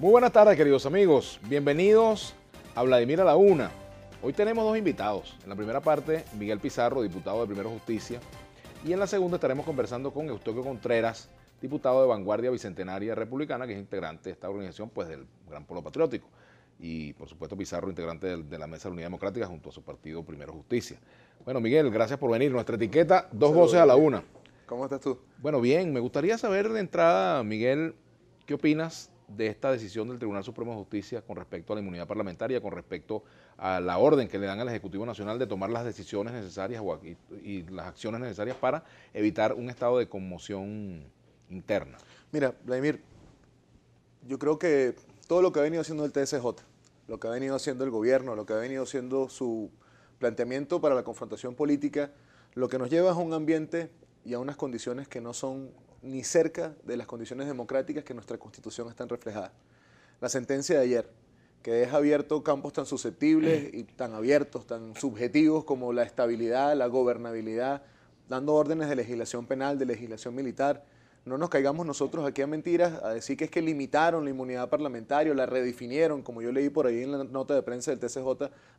Muy buenas tardes, queridos amigos. Bienvenidos a Vladimir a la Una. Hoy tenemos dos invitados. En la primera parte, Miguel Pizarro, diputado de Primero Justicia. Y en la segunda estaremos conversando con Eustoquio Contreras, diputado de Vanguardia Bicentenaria Republicana, que es integrante de esta organización, pues, del Gran Polo Patriótico. Y, por supuesto, Pizarro, integrante de la Mesa de la Unidad Democrática junto a su partido Primero Justicia. Bueno, Miguel, gracias por venir. Nuestra etiqueta, dos voces a la una. ¿Cómo estás tú? Bueno, bien. Me gustaría saber de entrada, Miguel, ¿qué opinas de esta decisión del Tribunal Supremo de Justicia con respecto a la inmunidad parlamentaria, con respecto a la orden que le dan al Ejecutivo Nacional de tomar las decisiones necesarias y las acciones necesarias para evitar un estado de conmoción interna? Mira, Vladimir, yo creo que todo lo que ha venido haciendo el TSJ, lo que ha venido haciendo el gobierno, lo que ha venido haciendo su planteamiento para la confrontación política, lo que nos lleva es a un ambiente y a unas condiciones que no son ni cerca de las condiciones democráticas que en nuestra Constitución están reflejadas. La sentencia de ayer, que deja abiertos campos tan susceptibles y tan abiertos, tan subjetivos como la estabilidad, la gobernabilidad, dando órdenes de legislación penal, de legislación militar. No nos caigamos nosotros aquí a mentiras, a decir que es que limitaron la inmunidad parlamentaria, la redefinieron, como yo leí por ahí en la nota de prensa del TSJ.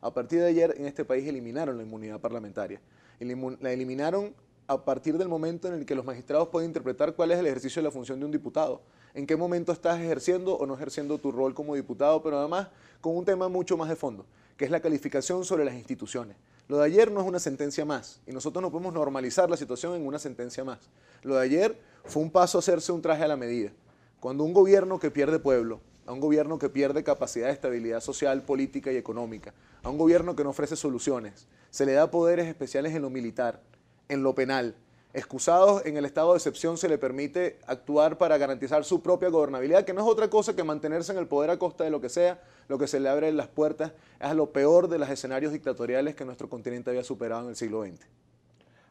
A partir de ayer en este país eliminaron la inmunidad parlamentaria. La eliminaron a partir del momento en el que los magistrados pueden interpretar cuál es el ejercicio de la función de un diputado, en qué momento estás ejerciendo o no ejerciendo tu rol como diputado, pero además con un tema mucho más de fondo, que es la calificación sobre las instituciones. Lo de ayer no es una sentencia más, y nosotros no podemos normalizar la situación en una sentencia más. Lo de ayer fue un paso a hacerse un traje a la medida. Cuando un gobierno que pierde pueblo, a un gobierno que pierde capacidad de estabilidad social, política y económica, a un gobierno que no ofrece soluciones, se le da poderes especiales en lo militar, en lo penal, excusados en el estado de excepción, se le permite actuar para garantizar su propia gobernabilidad, que no es otra cosa que mantenerse en el poder a costa de lo que sea, lo que se le abre las puertas es lo peor de los escenarios dictatoriales que nuestro continente había superado en el siglo XX.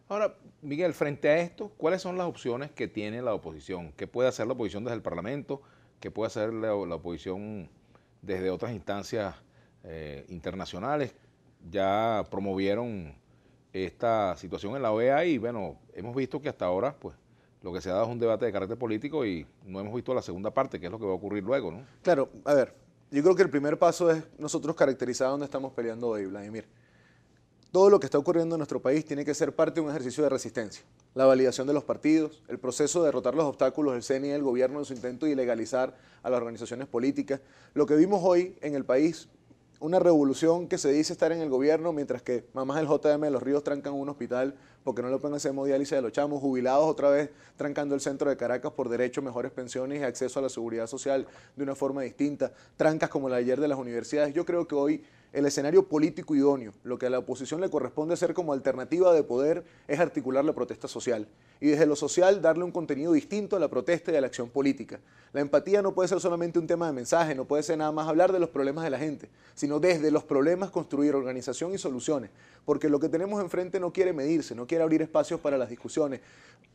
Ahora, Miguel, frente a esto, ¿cuáles son las opciones que tiene la oposición? ¿Qué puede hacer la oposición desde el Parlamento? ¿Qué puede hacer la oposición desde otras instancias internacionales? Ya promovieron esta situación en la OEA y, bueno, hemos visto que hasta ahora, pues, lo que se ha dado es un debate de carácter político y no hemos visto la segunda parte, que es lo que va a ocurrir luego, ¿no? Claro, a ver, yo creo que el primer paso es nosotros caracterizar dónde estamos peleando hoy, Vladimir. Todo lo que está ocurriendo en nuestro país tiene que ser parte de un ejercicio de resistencia. La validación de los partidos, el proceso de derrotar los obstáculos del CNE y del gobierno en su intento de ilegalizar a las organizaciones políticas. Lo que vimos hoy en el país, una revolución que se dice estar en el gobierno, mientras que mamás del JM de Los Ríos trancan un hospital porque no le pueden hacer hemodiálisis de los chamos, jubilados otra vez trancando el centro de Caracas por derecho a mejores pensiones y acceso a la seguridad social de una forma distinta, trancas como la de ayer de las universidades. Yo creo que hoy el escenario político idóneo, lo que a la oposición le corresponde hacer como alternativa de poder es articular la protesta social y desde lo social darle un contenido distinto a la protesta y a la acción política. La empatía no puede ser solamente un tema de mensaje, no puede ser nada más hablar de los problemas de la gente, sino desde los problemas construir organización y soluciones, porque lo que tenemos enfrente no quiere medirse, no quiere abrir espacios para las discusiones.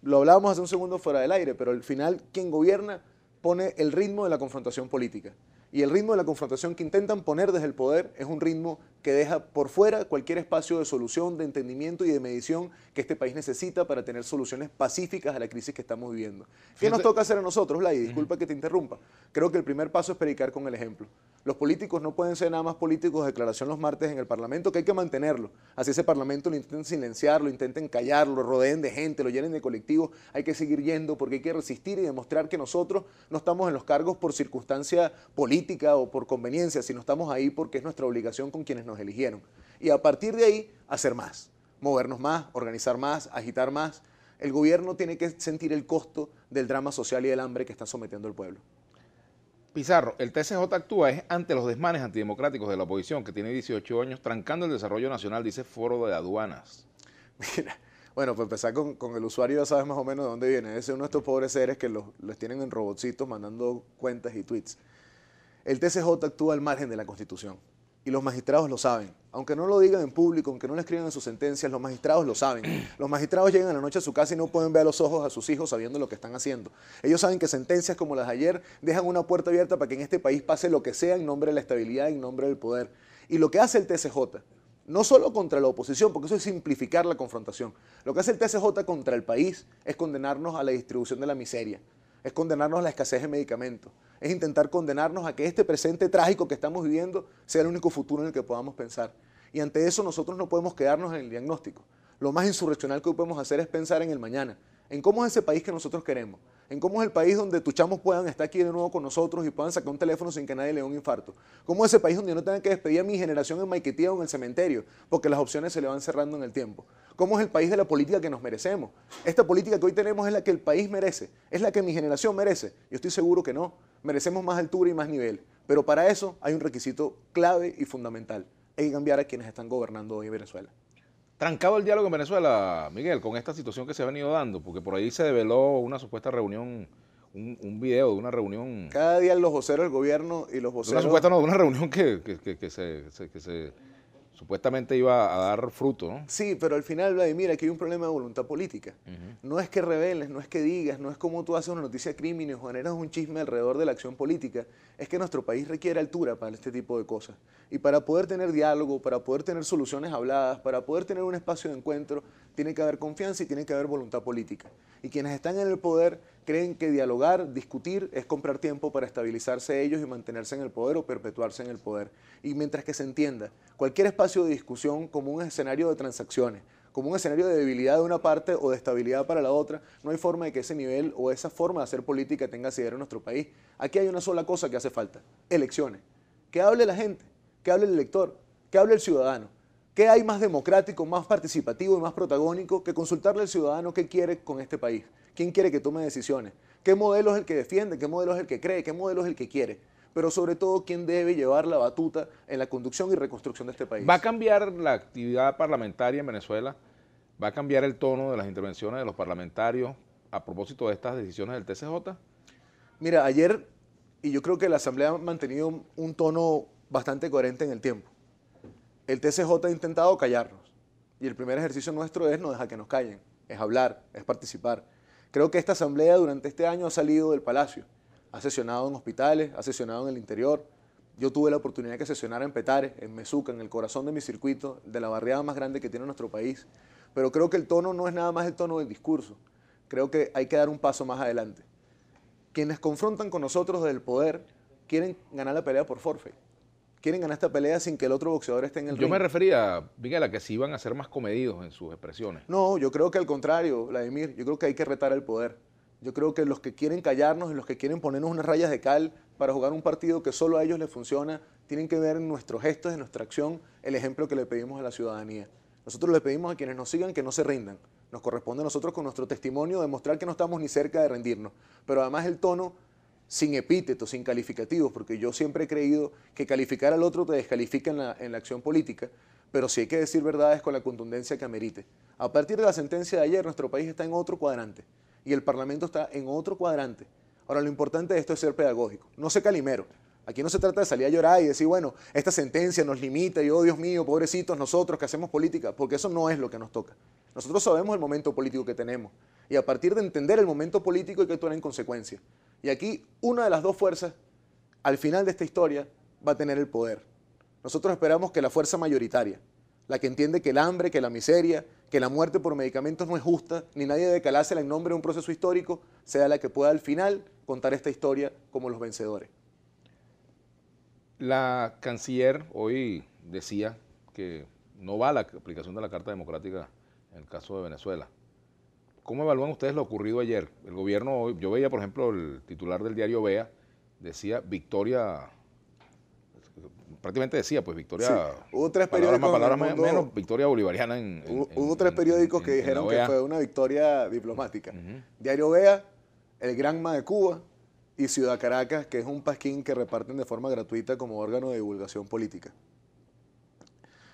Lo hablábamos hace un segundo fuera del aire, pero al final quien gobierna pone el ritmo de la confrontación política. Y el ritmo de la confrontación que intentan poner desde el poder es un ritmo que deja por fuera cualquier espacio de solución, de entendimiento y de medición que este país necesita para tener soluciones pacíficas a la crisis que estamos viviendo. ¿Qué nos toca hacer a nosotros, Vlad? Disculpa que te interrumpa. Creo que el primer paso es predicar con el ejemplo. Los políticos no pueden ser nada más políticos de declaración los martes en el Parlamento, que hay que mantenerlo. Así ese Parlamento lo intenten silenciar, lo intenten callar, lo rodeen de gente, lo llenen de colectivos. Hay que seguir yendo porque hay que resistir y demostrar que nosotros no estamos en los cargos por circunstancia política o por conveniencia, sino estamos ahí porque es nuestra obligación con quienes nos eligieron. Y a partir de ahí, hacer más, movernos más, organizar más, agitar más. El gobierno tiene que sentir el costo del drama social y del hambre que está sometiendo al pueblo. Pizarro, el TSJ actúa es ante los desmanes antidemocráticos de la oposición, que tiene 18 años, trancando el desarrollo nacional, dice Foro de Aduanas. Mira, bueno, pues empezar con el usuario, ya sabes más o menos de dónde viene. Ese es uno de estos pobres seres que los tienen en robotcitos mandando cuentas y tweets. El TSJ actúa al margen de la Constitución y los magistrados lo saben. Aunque no lo digan en público, aunque no lo escriban en sus sentencias, los magistrados lo saben. Los magistrados llegan a la noche a su casa y no pueden ver a los ojos a sus hijos sabiendo lo que están haciendo. Ellos saben que sentencias como las de ayer dejan una puerta abierta para que en este país pase lo que sea en nombre de la estabilidad, en nombre del poder. Y lo que hace el TSJ, no solo contra la oposición, porque eso es simplificar la confrontación, lo que hace el TSJ contra el país es condenarnos a la distribución de la miseria, es condenarnos a la escasez de medicamentos, es intentar condenarnos a que este presente trágico que estamos viviendo sea el único futuro en el que podamos pensar. Y ante eso nosotros no podemos quedarnos en el diagnóstico. Lo más insurreccional que hoy podemos hacer es pensar en el mañana, en cómo es ese país que nosotros queremos, en cómo es el país donde tus chamos puedan estar aquí de nuevo con nosotros y puedan sacar un teléfono sin que nadie le dé un infarto. Cómo es ese país donde yo no tenga que despedir a mi generación en Maiquetía o en el cementerio, porque las opciones se le van cerrando en el tiempo. Cómo es el país de la política que nos merecemos. Esta política que hoy tenemos es la que el país merece, es la que mi generación merece. Yo estoy seguro que no. Merecemos más altura y más nivel. Pero para eso hay un requisito clave y fundamental. Hay que cambiar a quienes están gobernando hoy en Venezuela. Trancado el diálogo en Venezuela, Miguel, con esta situación que se ha venido dando, porque por ahí se develó una supuesta reunión, un video de una reunión. Cada día los voceros del gobierno y los De voceros... una reunión que se supuestamente iba a dar fruto, ¿no? Sí, pero al final, Vladimir, aquí hay un problema de voluntad política. No es que reveles, no es que digas, no es como tú haces una noticia de crímenes o generas un chisme alrededor de la acción política. Es que nuestro país requiere altura para este tipo de cosas. Y para poder tener diálogo, para poder tener soluciones habladas, para poder tener un espacio de encuentro, tiene que haber confianza y tiene que haber voluntad política. Y quienes están en el poder creen que dialogar, discutir, es comprar tiempo para estabilizarse ellos y mantenerse en el poder o perpetuarse en el poder. Y mientras que se entienda cualquier espacio de discusión como un escenario de transacciones, como un escenario de debilidad de una parte o de estabilidad para la otra, no hay forma de que ese nivel o esa forma de hacer política tenga asidero en nuestro país. Aquí hay una sola cosa que hace falta: elecciones. Que hable la gente, que hable el elector, que hable el ciudadano. ¿Qué hay más democrático, más participativo y más protagónico que consultarle al ciudadano qué quiere con este país? ¿Quién quiere que tome decisiones? ¿Qué modelo es el que defiende? ¿Qué modelo es el que cree? ¿Qué modelo es el que quiere? Pero sobre todo, ¿quién debe llevar la batuta en la conducción y reconstrucción de este país? ¿Va a cambiar la actividad parlamentaria en Venezuela? ¿Va a cambiar el tono de las intervenciones de los parlamentarios a propósito de estas decisiones del TCJ? Mira, ayer, y yo creo que la Asamblea ha mantenido un tono bastante coherente en el tiempo. El TCJ ha intentado callarnos, y el primer ejercicio nuestro es no dejar que nos callen, es hablar, es participar. Creo que esta Asamblea durante este año ha salido del Palacio, ha sesionado en hospitales, ha sesionado en el interior. Yo tuve la oportunidad de que sesionara en Petare, en Mezuca, en el corazón de mi circuito, de la barriada más grande que tiene nuestro país. Pero creo que el tono no es nada más el tono del discurso. Creo que hay que dar un paso más adelante. Quienes confrontan con nosotros desde el poder quieren ganar la pelea por forfeit. Quieren ganar esta pelea sin que el otro boxeador esté en el ring. Yo me refería, Miguel, a que si iban a ser más comedidos en sus expresiones. No, yo creo que al contrario, Vladimir, yo creo que hay que retar al poder. Yo creo que los que quieren callarnos y los que quieren ponernos unas rayas de cal para jugar un partido que solo a ellos les funciona, tienen que ver en nuestros gestos, en nuestra acción, el ejemplo que le pedimos a la ciudadanía. Nosotros le pedimos a quienes nos sigan que no se rindan. Nos corresponde a nosotros con nuestro testimonio demostrar que no estamos ni cerca de rendirnos. Pero además el tono sin epítetos, sin calificativos, porque yo siempre he creído que calificar al otro te descalifica en la acción política, pero sí hay que decir verdades con la contundencia que amerite. A partir de la sentencia de ayer, nuestro país está en otro cuadrante y el Parlamento está en otro cuadrante. Ahora, lo importante de esto es ser pedagógico, no ser calimero. Aquí no se trata de salir a llorar y decir, bueno, esta sentencia nos limita y, oh Dios mío, pobrecitos nosotros que hacemos política, porque eso no es lo que nos toca. Nosotros sabemos el momento político que tenemos y a partir de entender el momento político hay que actuar en consecuencia. Y aquí una de las dos fuerzas, al final de esta historia, va a tener el poder. Nosotros esperamos que la fuerza mayoritaria, la que entiende que el hambre, que la miseria, que la muerte por medicamentos no es justa, ni nadie debe calársela en nombre de un proceso histórico, sea la que pueda al final contar esta historia como los vencedores. La canciller hoy decía que no va a la aplicación de la Carta Democrática en el caso de Venezuela. ¿Cómo evalúan ustedes lo ocurrido ayer? El gobierno hoy, yo veía, por ejemplo, el titular del diario Vea, decía victoria, prácticamente decía, pues victoria, sí, hubo tres periódicos palabras menos, victoria bolivariana hubo tres periódicos que dijeron que fue una victoria diplomática. Diario Vea, El Granma de Cuba y Ciudad Caracas, que es un pasquín que reparten de forma gratuita como órgano de divulgación política.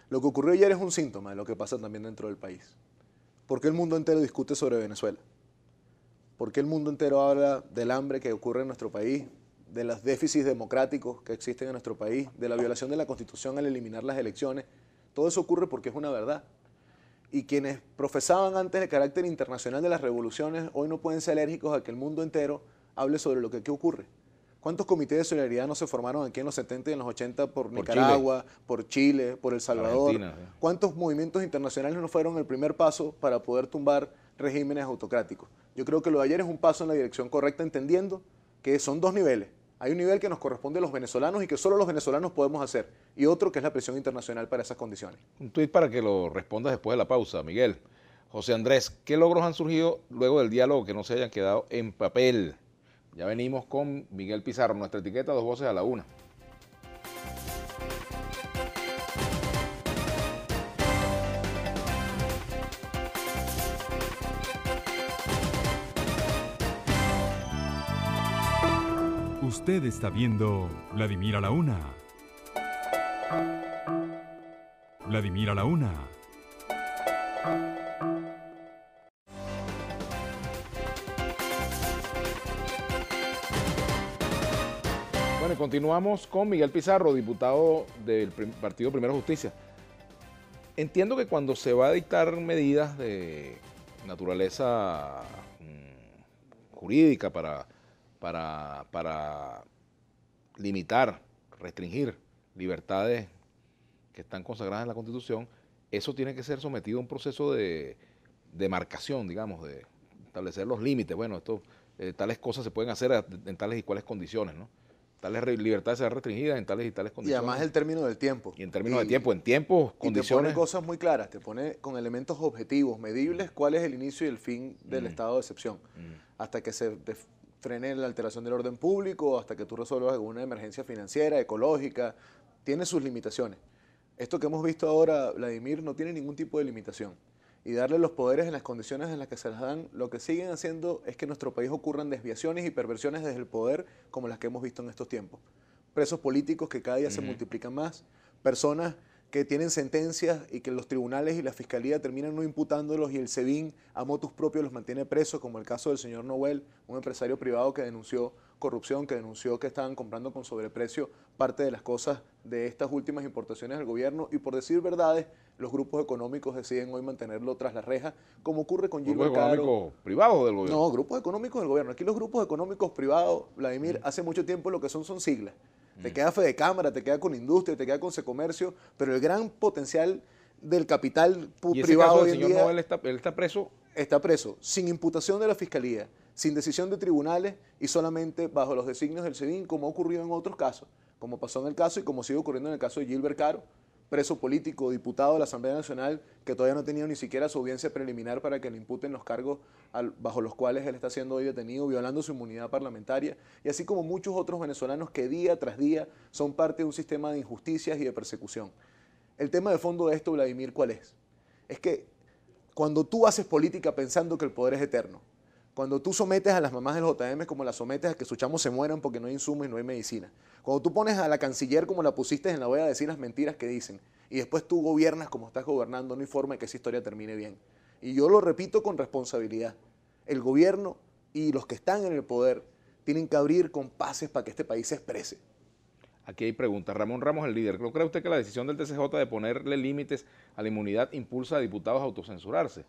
Lo que ocurrió ayer es un síntoma de lo que pasa también dentro del país. ¿Por qué el mundo entero discute sobre Venezuela? ¿Por qué el mundo entero habla del hambre que ocurre en nuestro país, de los déficits democráticos que existen en nuestro país, de la violación de la Constitución al eliminar las elecciones? Todo eso ocurre porque es una verdad. Y quienes profesaban antes el carácter internacional de las revoluciones, hoy no pueden ser alérgicos a que el mundo entero hable sobre lo que aquí ocurre. ¿Cuántos comités de solidaridad no se formaron aquí en los 70 y en los 80 por Nicaragua, por Chile, por El Salvador? Argentina, sí. ¿Cuántos movimientos internacionales no fueron el primer paso para poder tumbar regímenes autocráticos? Yo creo que lo de ayer es un paso en la dirección correcta, entendiendo que son dos niveles. Hay un nivel que nos corresponde a los venezolanos y que solo los venezolanos podemos hacer, y otro que es la presión internacional para esas condiciones. Un tuit para que lo respondas después de la pausa, Miguel. José Andrés, ¿qué logros han surgido luego del diálogo que no se hayan quedado en papel? Ya venimos con Miguel Pizarro, nuestra etiqueta, dos voces a la una. Usted está viendo Vladimir a la Una. Vladimir a la Una. Bueno, y continuamos con Miguel Pizarro, diputado del Partido Primero Justicia. Entiendo que cuando se va a dictar medidas de naturaleza jurídica para limitar, restringir libertades que están consagradas en la Constitución, eso tiene que ser sometido a un proceso de demarcación, digamos, de establecer los límites. Bueno, tales cosas se pueden hacer en tales y cuales condiciones, ¿no? Tales libertades serán restringidas en tales y tales condiciones. Y además el término del tiempo. Y en términos de tiempo, en tiempos, condiciones. Y te pone cosas muy claras, te pone con elementos objetivos, medibles, cuál es el inicio y el fin del estado de excepción. Hasta que se frene la alteración del orden público, hasta que tú resuelvas alguna emergencia financiera, ecológica, tiene sus limitaciones. Esto que hemos visto ahora, Vladimir, no tiene ningún tipo de limitación. Y darle los poderes en las condiciones en las que se las dan, lo que siguen haciendo es que en nuestro país ocurran desviaciones y perversiones desde el poder como las que hemos visto en estos tiempos. Presos políticos que cada día se multiplican más, personas que tienen sentencias y que los tribunales y la fiscalía terminan no imputándolos y el SEBIN a motus propio los mantiene presos, como el caso del señor Noel, un empresario privado que denunció corrupción, que denunció que estaban comprando con sobreprecio parte de las cosas de estas últimas importaciones del gobierno, y por decir verdades, los grupos económicos deciden hoy mantenerlo tras las rejas, como ocurre con ¿Grupos Gilbert Caro. económicos privados del gobierno? No, grupos económicos del gobierno. Aquí los grupos económicos privados, Vladimir, hace mucho tiempo lo que son siglas. Te queda Fede Cámara, te queda con Industria, te queda con Secomercio, pero el gran potencial del capital ¿Y ese privado caso hoy del en señor día Noel está preso? está preso, sin imputación de la fiscalía, sin decisión de tribunales y solamente bajo los designios del SEBIN, como ha ocurrido en otros casos, como pasó en el caso y como sigue ocurriendo en el caso de Gilbert Caro, preso político, diputado de la Asamblea Nacional, que todavía no ha tenido ni siquiera su audiencia preliminar para que le imputen los cargos bajo los cuales él está siendo hoy detenido, violando su inmunidad parlamentaria, y así como muchos otros venezolanos que día tras día son parte de un sistema de injusticias y de persecución. El tema de fondo de esto, Vladimir, ¿cuál es? Es que cuando tú haces política pensando que el poder es eterno, cuando tú sometes a las mamás del JM como las sometes a que sus chamos se mueran porque no hay insumos y no hay medicina, cuando tú pones a la canciller como la pusiste en la OEA a decir las mentiras que dicen, y después tú gobiernas como estás gobernando, no hay forma de que esa historia termine bien. Y yo lo repito con responsabilidad. El gobierno y los que están en el poder tienen que abrir compases para que este país se exprese. Aquí hay preguntas. Ramón Ramos, el líder. ¿No cree usted que la decisión del TCJ de ponerle límites a la inmunidad impulsa a diputados a autocensurarse?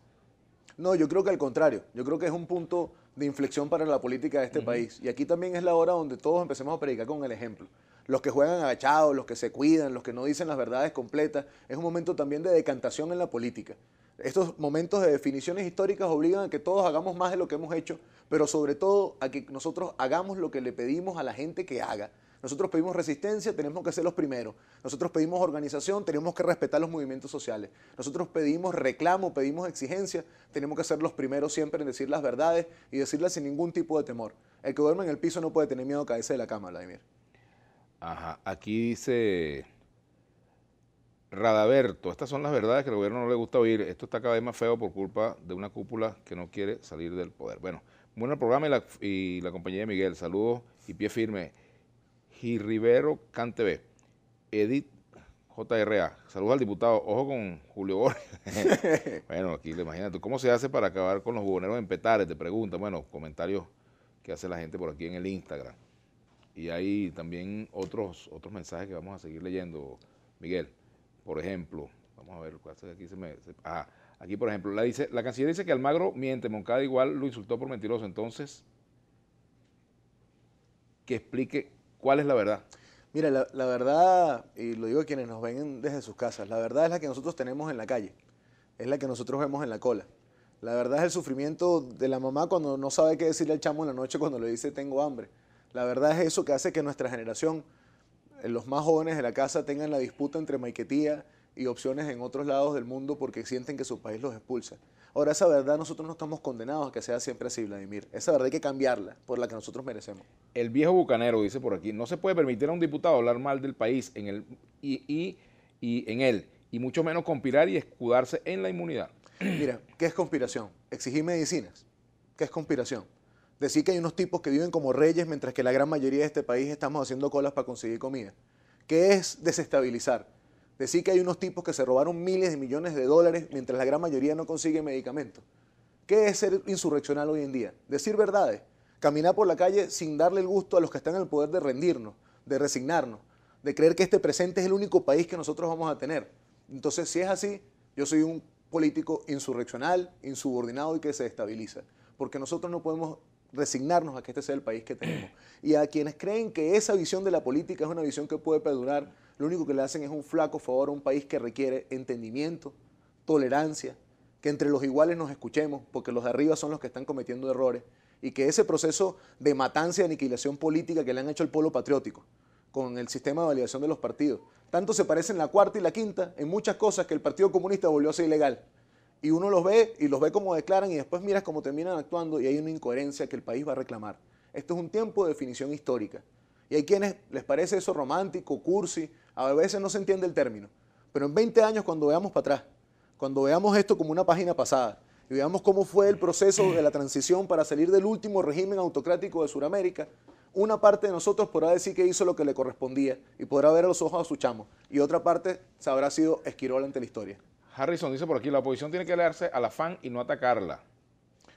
No, yo creo que al contrario. Yo creo que es un punto de inflexión para la política de este país. Y aquí también es la hora donde todos empecemos a predicar con el ejemplo. Los que juegan agachados, los que se cuidan, los que no dicen las verdades completas. Es un momento también de decantación en la política. Estos momentos de definiciones históricas obligan a que todos hagamos más de lo que hemos hecho, pero sobre todo a que nosotros hagamos lo que le pedimos a la gente que haga. Nosotros pedimos resistencia, tenemos que ser los primeros. Nosotros pedimos organización, tenemos que respetar los movimientos sociales. Nosotros pedimos reclamo, pedimos exigencia, tenemos que ser los primeros siempre en decir las verdades y decirlas sin ningún tipo de temor. El que duerme en el piso no puede tener miedo a caerse de la cama, Vladimir. Ajá, aquí dice Radaberto, estas son las verdades que al gobierno no le gusta oír. Esto está cada vez más feo por culpa de una cúpula que no quiere salir del poder. Bueno, bueno el programa y la compañía de Miguel. Saludos y pie firme. Rivero Cantebé, Edith JRA, saludos al diputado, ojo con Julio Borges. Bueno, aquí le imagínate, ¿cómo se hace para acabar con los buhoneros en Petare? Te pregunta, bueno, comentarios que hace la gente por aquí en el Instagram. Y hay también otros mensajes que vamos a seguir leyendo, Miguel. Por ejemplo, vamos a ver, aquí por ejemplo, la canciller dice que Almagro miente, Moncada igual lo insultó por mentiroso, entonces, que explique cuál es la verdad. Mira, la verdad, y lo digo a quienes nos ven desde sus casas, la verdad es la que nosotros tenemos en la calle, es la que nosotros vemos en la cola. La verdad es el sufrimiento de la mamá cuando no sabe qué decirle al chamo en la noche cuando le dice tengo hambre. La verdad es eso que hace que nuestra generación, los más jóvenes de la casa, tengan la disputa entre Maiquetía y opciones en otros lados del mundo porque sienten que su país los expulsa. Ahora, esa verdad nosotros no estamos condenados a que sea siempre así, Vladimir. Esa verdad hay que cambiarla por la que nosotros merecemos. El viejo bucanero dice por aquí, no se puede permitir a un diputado hablar mal del país y mucho menos conspirar y escudarse en la inmunidad. Mira, ¿qué es conspiración? Exigir medicinas. ¿Qué es conspiración? Decir que hay unos tipos que viven como reyes mientras que la gran mayoría de este país estamos haciendo colas para conseguir comida. ¿Qué es desestabilizar? Decir que hay unos tipos que se robaron miles de millones de dólares mientras la gran mayoría no consigue medicamentos. ¿Qué es ser insurreccional hoy en día? Decir verdades. Caminar por la calle sin darle el gusto a los que están en el poder de rendirnos, de resignarnos, de creer que este presente es el único país que nosotros vamos a tener. Entonces, si es así, yo soy un político insurreccional, insubordinado y que se estabiliza. Porque nosotros no podemos resignarnos a que este sea el país que tenemos. Y a quienes creen que esa visión de la política es una visión que puede perdurar, lo único que le hacen es un flaco favor a un país que requiere entendimiento, tolerancia, que entre los iguales nos escuchemos, porque los de arriba son los que están cometiendo errores, y que ese proceso de matanza y aniquilación política que le han hecho al pueblo patriótico, con el sistema de validación de los partidos, tanto se parecen la cuarta y la quinta en muchas cosas que el Partido Comunista volvió a ser ilegal. Y uno los ve y los ve como declaran y después miras cómo terminan actuando y hay una incoherencia que el país va a reclamar. Esto es un tiempo de definición histórica. Y hay quienes les parece eso romántico, cursi, a veces no se entiende el término. Pero en 20 años cuando veamos para atrás, cuando veamos esto como una página pasada y veamos cómo fue el proceso de la transición para salir del último régimen autocrático de Sudamérica, una parte de nosotros podrá decir que hizo lo que le correspondía y podrá ver a los ojos a su chamo, y otra parte se habrá sido esquirol ante la historia. Harrison dice por aquí, la oposición tiene que leerse al afán y no atacarla.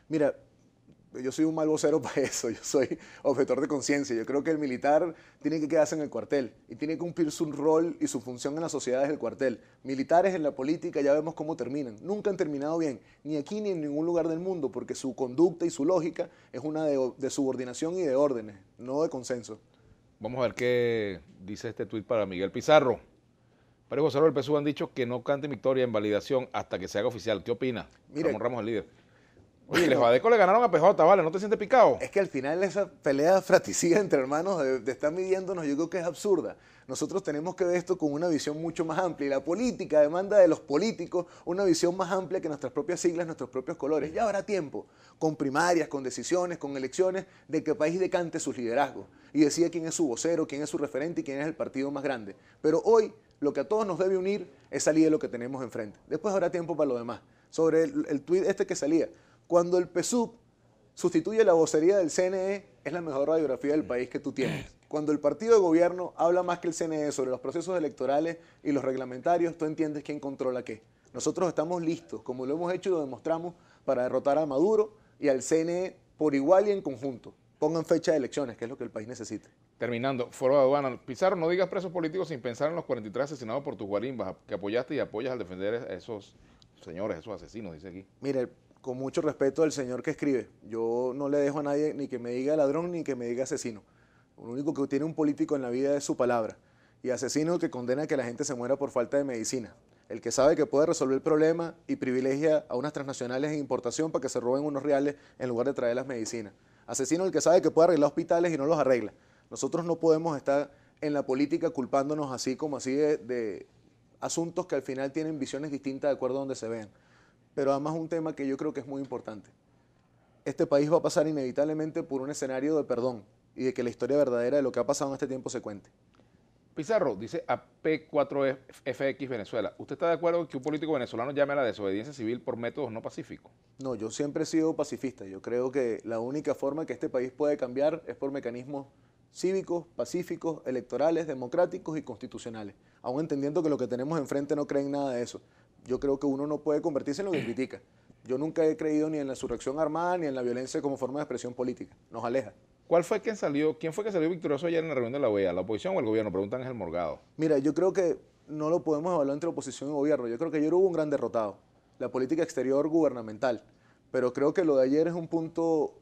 Mira, yo soy un mal vocero para eso, yo soy objetor de conciencia. Yo creo que el militar tiene que quedarse en el cuartel y tiene que cumplir su rol y su función en la sociedad desde el cuartel. Militares en la política ya vemos cómo terminan. Nunca han terminado bien, ni aquí ni en ningún lugar del mundo, porque su conducta y su lógica es una de subordinación y de órdenes, no de consenso. Vamos a ver qué dice este tuit para Miguel Pizarro. Varios voceros del PSUV han dicho que no canten victoria en validación hasta que se haga oficial. ¿Qué opina? Mire, Ramón Ramos, el líder. Oye, les Badeco le ganaron a PJ, ¿vale? ¿No te sientes picado? Es que al final esa pelea fratricida entre hermanos de estar midiéndonos, yo creo que es absurda. Nosotros tenemos que ver esto con una visión mucho más amplia y la política demanda de los políticos una visión más amplia que nuestras propias siglas, nuestros propios colores. Ya habrá tiempo, con primarias, con decisiones, con elecciones, de que el país decante sus liderazgos y decida quién es su vocero, quién es su referente y quién es el partido más grande. Pero hoy lo que a todos nos debe unir es salir de lo que tenemos enfrente. Después habrá tiempo para lo demás. Sobre el tuit este que salía, cuando el PSUV sustituye la vocería del CNE, es la mejor radiografía del país que tú tienes. Cuando el partido de gobierno habla más que el CNE sobre los procesos electorales y los reglamentarios, tú entiendes quién controla qué. Nosotros estamos listos, como lo hemos hecho y lo demostramos, para derrotar a Maduro y al CNE por igual y en conjunto. Pongan fecha de elecciones, que es lo que el país necesita. Terminando, foro de aduana. Pizarro, no digas presos políticos sin pensar en los 43 asesinados por tus guarimbas, que apoyaste y apoyas al defender a esos señores, esos asesinos, dice aquí. Mire, con mucho respeto al señor que escribe, yo no le dejo a nadie ni que me diga ladrón ni que me diga asesino. Lo único que tiene un político en la vida es su palabra. Y asesino que condena que la gente se muera por falta de medicina. El que sabe que puede resolver el problema y privilegia a unas transnacionales en importación para que se roben unos reales en lugar de traer las medicinas. Asesino el que sabe que puede arreglar hospitales y no los arregla. Nosotros no podemos estar en la política culpándonos así como así de asuntos que al final tienen visiones distintas de acuerdo a donde se vean. Pero además un tema que yo creo que es muy importante. Este país va a pasar inevitablemente por un escenario de perdón y de que la historia verdadera de lo que ha pasado en este tiempo se cuente. Pizarro, dice AP4FX Venezuela. ¿Usted está de acuerdo que un político venezolano llame a la desobediencia civil por métodos no pacíficos? No, yo siempre he sido pacifista. Yo creo que la única forma que este país puede cambiar es por mecanismos cívicos, pacíficos, electorales, democráticos y constitucionales. Aún entendiendo que lo que tenemos enfrente no creen nada de eso. Yo creo que uno no puede convertirse en lo que critica. Yo nunca he creído ni en la insurrección armada ni en la violencia como forma de expresión política. Nos aleja. ¿Quién fue que salió victorioso ayer en la reunión de la OEA? ¿La oposición o el gobierno? Pregunta Ángel Morgado. Mira, yo creo que no lo podemos evaluar entre oposición y gobierno. Yo creo que ayer hubo un gran derrotado. La política exterior gubernamental. Pero creo que lo de ayer es un punto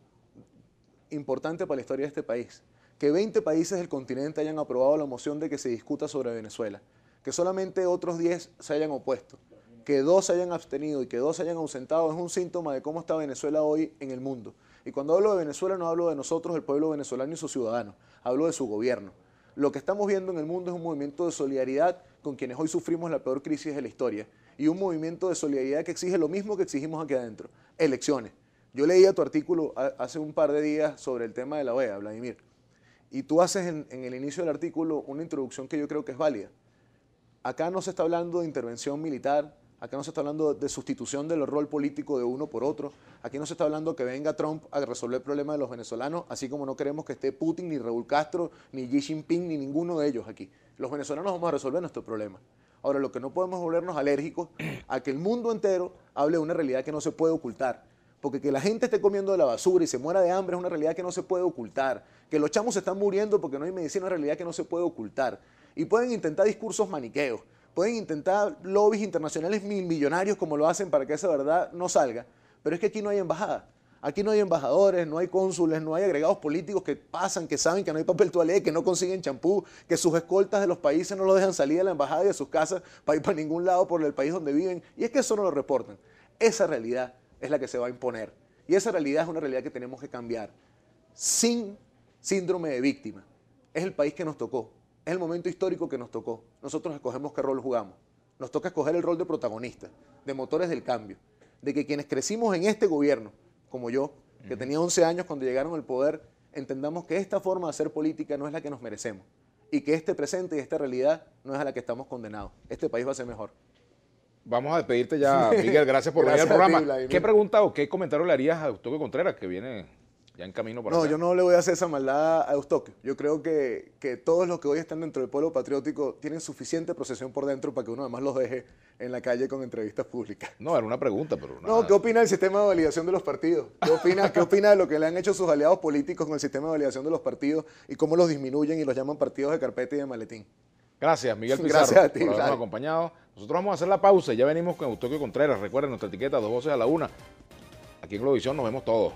importante para la historia de este país. Que 20 países del continente hayan aprobado la moción de que se discuta sobre Venezuela. Que solamente otros 10 se hayan opuesto. Que 2 se hayan abstenido y que 2 se hayan ausentado es un síntoma de cómo está Venezuela hoy en el mundo. Y cuando hablo de Venezuela no hablo de nosotros, el pueblo venezolano y sus ciudadanos, hablo de su gobierno. Lo que estamos viendo en el mundo es un movimiento de solidaridad con quienes hoy sufrimos la peor crisis de la historia y un movimiento de solidaridad que exige lo mismo que exigimos aquí adentro, elecciones. Yo leía tu artículo hace un par de días sobre el tema de la OEA, Vladimir, y tú haces en el inicio del artículo una introducción que yo creo que es válida. Acá no se está hablando de intervención militar, acá no se está hablando de sustitución del rol político de uno por otro, aquí no se está hablando que venga Trump a resolver el problema de los venezolanos, así como no queremos que esté Putin, ni Raúl Castro, ni Xi Jinping, ni ninguno de ellos aquí. Los venezolanos vamos a resolver nuestro problema. Ahora, lo que no podemos volvernos alérgicos a que el mundo entero hable de una realidad que no se puede ocultar. Porque que la gente esté comiendo de la basura y se muera de hambre es una realidad que no se puede ocultar. Que los chamos se están muriendo porque no hay medicina es una realidad que no se puede ocultar. Y pueden intentar discursos maniqueos, pueden intentar lobbies internacionales millonarios como lo hacen para que esa verdad no salga. Pero es que aquí no hay embajada. Aquí no hay embajadores, no hay cónsules, no hay agregados políticos que pasan, que saben que no hay papel toalé, que no consiguen champú, que sus escoltas de los países no los dejan salir de la embajada y de sus casas para ir para ningún lado por el país donde viven. Y es que eso no lo reportan. Esa realidad es la que se va a imponer. Y esa realidad es una realidad que tenemos que cambiar. Sin síndrome de víctima. Es el país que nos tocó. Es el momento histórico que nos tocó. Nosotros escogemos qué rol jugamos. Nos toca escoger el rol de protagonista, de motores del cambio. De que quienes crecimos en este gobierno, como yo, que tenía 11 años cuando llegaron al poder, entendamos que esta forma de hacer política no es la que nos merecemos. Y que este presente y esta realidad no es a la que estamos condenados. Este país va a ser mejor. Vamos a despedirte ya, Miguel. Gracias por venir al programa. ¿Qué pregunta o qué comentario le harías a Eustoquio Contreras, que viene ya en camino para acá? No, yo no le voy a hacer esa maldad a Eustoquio. Yo creo que todos los que hoy están dentro del pueblo patriótico tienen suficiente procesión por dentro para que uno además los deje en la calle con entrevistas públicas. No, era una pregunta, pero nada. No, ¿qué opina del sistema de validación de los partidos? ¿Qué opina de lo que le han hecho sus aliados políticos con el sistema de validación de los partidos y cómo los disminuyen y los llaman partidos de carpeta y de maletín? Gracias, Miguel Pizarro, Gracias a ti, por habernos acompañado. Nosotros vamos a hacer la pausa y ya venimos con Eustoquio Contreras. Recuerden, nuestra etiqueta, 2 voces a la una. Aquí en Globovisión nos vemos todos.